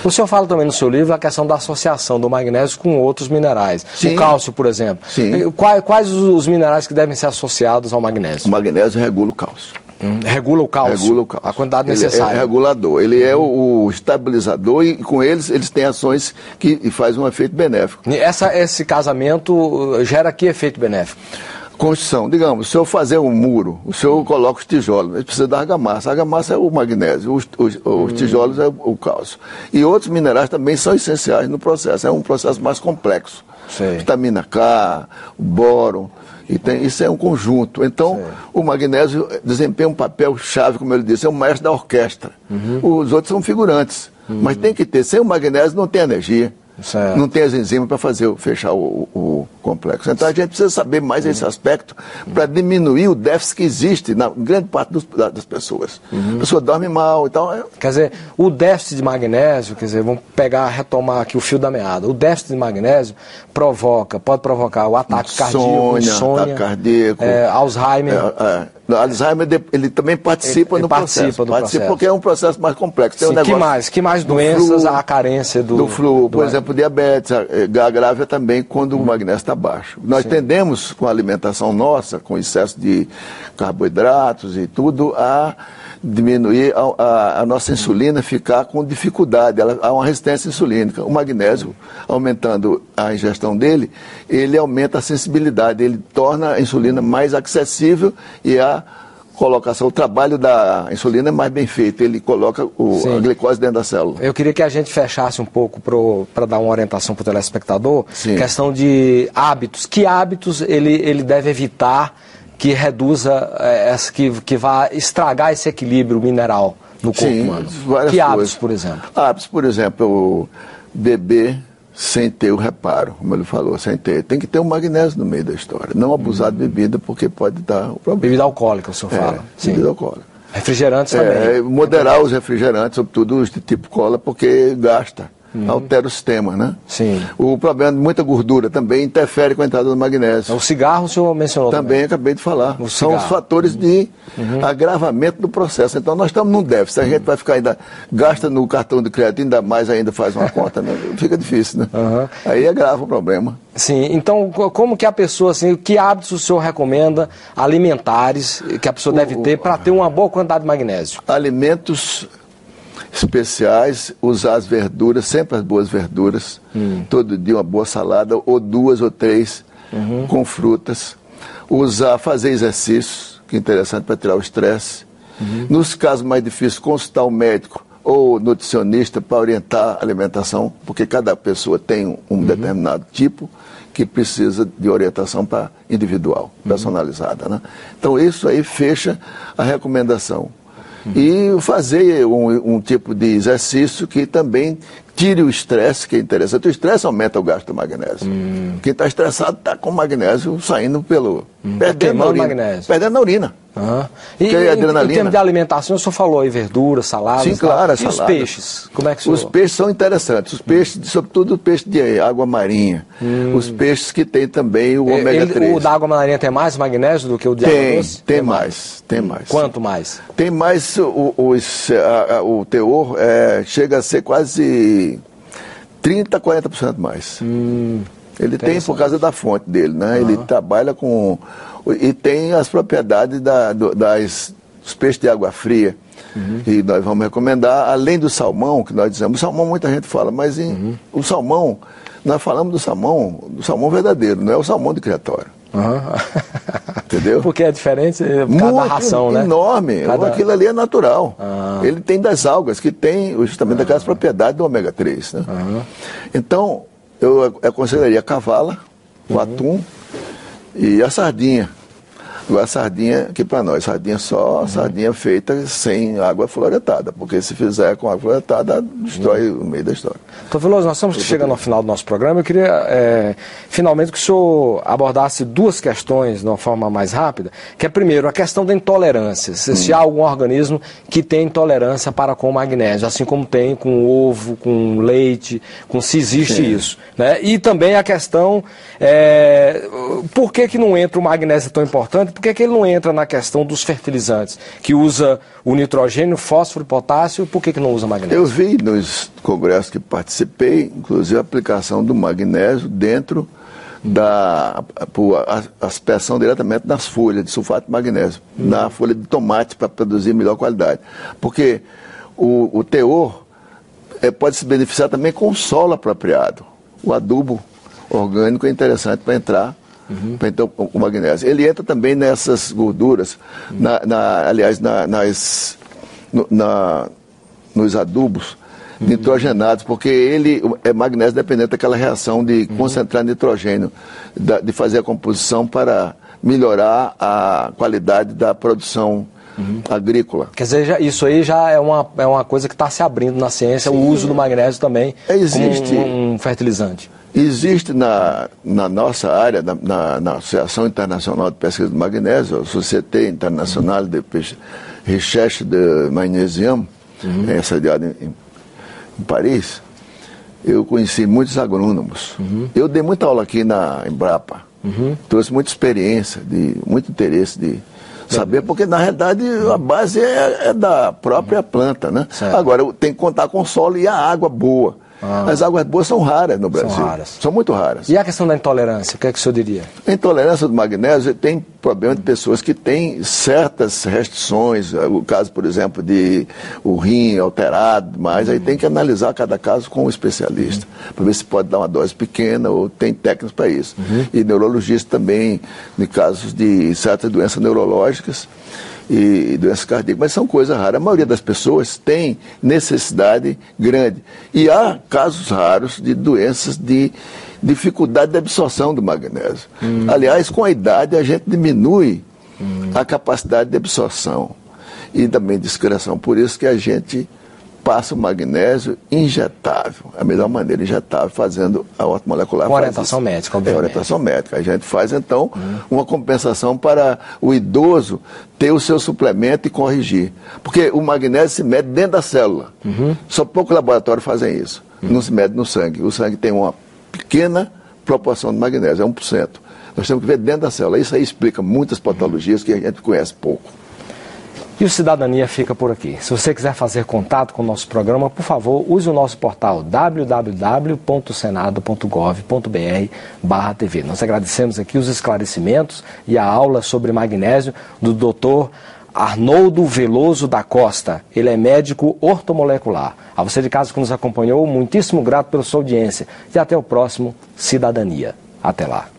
O senhor fala também no seu livro a questão da associação do magnésio com outros minerais. Sim. O cálcio, por exemplo. Sim. Quais os minerais que devem ser associados ao magnésio? O magnésio regula o cálcio. Regula o cálcio? Regula o cálcio. A quantidade ele necessária. É regulador. Ele é o estabilizador e com eles têm ações que fazem um efeito benéfico. E esse casamento gera que efeito benéfico? Construção, digamos, se eu fazer um muro, o senhor coloca os tijolos, ele precisa da argamassa. A argamassa é o magnésio, os tijolos é o cálcio. E outros minerais também são essenciais no processo, é um processo mais complexo. Sei. Vitamina K, o boro, isso é um conjunto. Então, Sei. o magnésio desempenha um papel chave, como ele disse, é o maestro da orquestra. Os outros são figurantes, mas tem que ter, sem o magnésio não tem energia. Certo. Não tem as enzimas para fechar o complexo. Então a gente precisa saber mais esse aspecto para diminuir o déficit que existe na grande parte das pessoas. A pessoa dorme mal e tal. Quer dizer, o déficit de magnésio, vamos retomar aqui o fio da meada. O déficit de magnésio pode provocar o ataque cardíaco, insônia, ataque cardíaco, Alzheimer. Alzheimer, ele também participa no processo. Participa porque é um processo mais complexo. Tem Sim, que mais doenças a carência do flu, por exemplo, diabetes, a grávida também quando o magnésio está baixo. Nós tendemos, com a alimentação nossa, com excesso de carboidratos e tudo, a diminuir a nossa insulina, ficar com dificuldade, há uma resistência insulínica. O magnésio, aumentando a ingestão dele, ele aumenta a sensibilidade, ele torna a insulina mais acessível e o trabalho da insulina é mais bem feito, ele coloca a glicose dentro da célula. Eu queria que a gente fechasse um pouco para dar uma orientação para o telespectador, Sim. Questão de hábitos. Que hábitos ele deve evitar que reduza, que vá estragar esse equilíbrio mineral no corpo humano? Que hábitos, por exemplo? Hábitos, por exemplo, beber sem ter o reparo, como ele falou, sem ter. Tem que ter um magnésio no meio da história. Não abusar de bebida, porque pode dar o problema. Bebida alcoólica, o senhor fala. Sim. Bebida alcoólica. Refrigerantes também. Moderar os refrigerantes, sobretudo os de tipo cola, porque gasta. Altera o sistema, né? Sim. O problema de muita gordura também interfere com a entrada do magnésio. O cigarro o senhor mencionou também. Acabei de falar. São os fatores de agravamento do processo. Então nós estamos num déficit. A gente vai ficar gasta no cartão de crédito, ainda mais ainda faz uma conta, né? Fica difícil, né? Aí agrava o problema. Sim, então como que a pessoa, que hábitos o senhor recomenda alimentares que a pessoa deve ter para ter uma boa quantidade de magnésio? Alimentos especiais, usar as verduras, sempre as boas verduras, todo dia uma boa salada, ou 2 ou 3 com frutas. Fazer exercícios, que é interessante para tirar o estresse. Nos casos mais difíceis, consultar o médico ou nutricionista para orientar a alimentação, porque cada pessoa tem um determinado tipo que precisa de orientação individual, personalizada, né? Então isso aí fecha a recomendação. E fazer um tipo de exercício que também tire o estresse, que é interessante. O estresse aumenta o gasto do magnésio. Quem está estressado está com o magnésio saindo perdendo na urina. Magnésio. Perdendo na urina. E em termos de alimentação, o senhor falou aí verduras, saladas. Sim, claro, e os peixes? Como é que o senhor... Os peixes são interessantes. Os peixes, sobretudo o peixe de água marinha. Os peixes que tem também o ômega 3. O da água marinha tem mais magnésio do que o de água doce? Tem mais. Quanto mais? Tem mais, o teor chega a ser quase 30%, 40% mais. Ele tem por causa da fonte dele, né? Ele trabalha com... E tem as propriedades dos peixes de água fria. E nós vamos recomendar, além do salmão, que nós dizemos, o salmão muita gente fala, mas o salmão, nós falamos do salmão verdadeiro, não é o salmão de criatório. Entendeu? Porque é diferente da ração, né? Enorme. Aquilo ali é natural. Ele tem das algas, que tem justamente aquelas propriedades do ômega 3. Né? Então, eu aconselharia a cavala, o atum e a sardinha. Agora a sardinha, aqui para nós, sardinha feita sem água fluoretada, porque se fizer com água fluoretada, destrói o meio da história. Então, Veloso, nós estamos chegando ao final do nosso programa. Eu queria, finalmente, que o senhor abordasse 2 questões de uma forma mais rápida, que é, primeiro, a questão da intolerância. Se há algum organismo que tem intolerância para com o magnésio, assim como tem com o ovo, com o leite, se existe isso. Né? E também a questão, por que não entra o magnésio tão importante? por que ele não entra na questão dos fertilizantes, que usa o nitrogênio, fósforo e potássio, por que não usa magnésio? Eu vi nos congressos que participei, inclusive a aplicação do magnésio dentro da aspersão diretamente nas folhas de sulfato de magnésio, na folha de tomate, para produzir melhor qualidade. Porque o teor pode se beneficiar também com o solo apropriado. O adubo orgânico é interessante para entrar, para entrar o magnésio. Ele entra também nessas gorduras, nos adubos nitrogenados, porque ele é magnésio dependente daquela reação de concentrar nitrogênio, de fazer a composição para melhorar a qualidade da produção agrícola. Quer dizer, isso aí já é uma coisa que está se abrindo na ciência, o uso do magnésio também como um fertilizante. Existe na nossa área, na Associação Internacional de Pesquisa do Magnésio, a Société Internationale de Recherche de Magnesium, sediada em Paris, eu conheci muitos agrônomos. Eu dei muita aula aqui na Embrapa, trouxe muita experiência, muito interesse de saber, porque na realidade a base é da própria planta, né? Certo. Agora tem que contar com o solo e a água boa. As águas boas são raras no Brasil. São raras. São muito raras. E a questão da intolerância, o que é que o senhor diria? A intolerância do magnésio tem problema de pessoas que têm certas restrições, o caso, por exemplo, de o rim alterado, mas aí tem que analisar cada caso com um especialista, para ver se pode dar uma dose pequena ou tem técnicas para isso. E neurologista também, em casos de certas doenças neurológicas e doenças cardíacas, mas são coisas raras. A maioria das pessoas tem necessidade grande. E há casos raros de doenças de dificuldade de absorção do magnésio. Aliás, com a idade a gente diminui a capacidade de absorção e também de excreção. Por isso que a gente passa o magnésio injetável, a melhor maneira, injetável, fazendo a ortomolecular. Com orientação médica, obviamente. Orientação médica. A gente faz, então, uma compensação para o idoso ter o seu suplemento e corrigir. Porque o magnésio se mede dentro da célula. Só poucos laboratórios fazem isso. Não se mede no sangue. O sangue tem uma pequena proporção de magnésio, é 1%. Nós temos que ver dentro da célula. Isso aí explica muitas patologias que a gente conhece pouco. E o Cidadania fica por aqui. Se você quiser fazer contato com o nosso programa, por favor, use o nosso portal www.senado.gov.br/TV. Nós agradecemos aqui os esclarecimentos e a aula sobre magnésio do Dr. Arnoldo Veloso da Costa. Ele é médico ortomolecular. A você de casa que nos acompanhou, muitíssimo grato pela sua audiência. E até o próximo Cidadania. Até lá.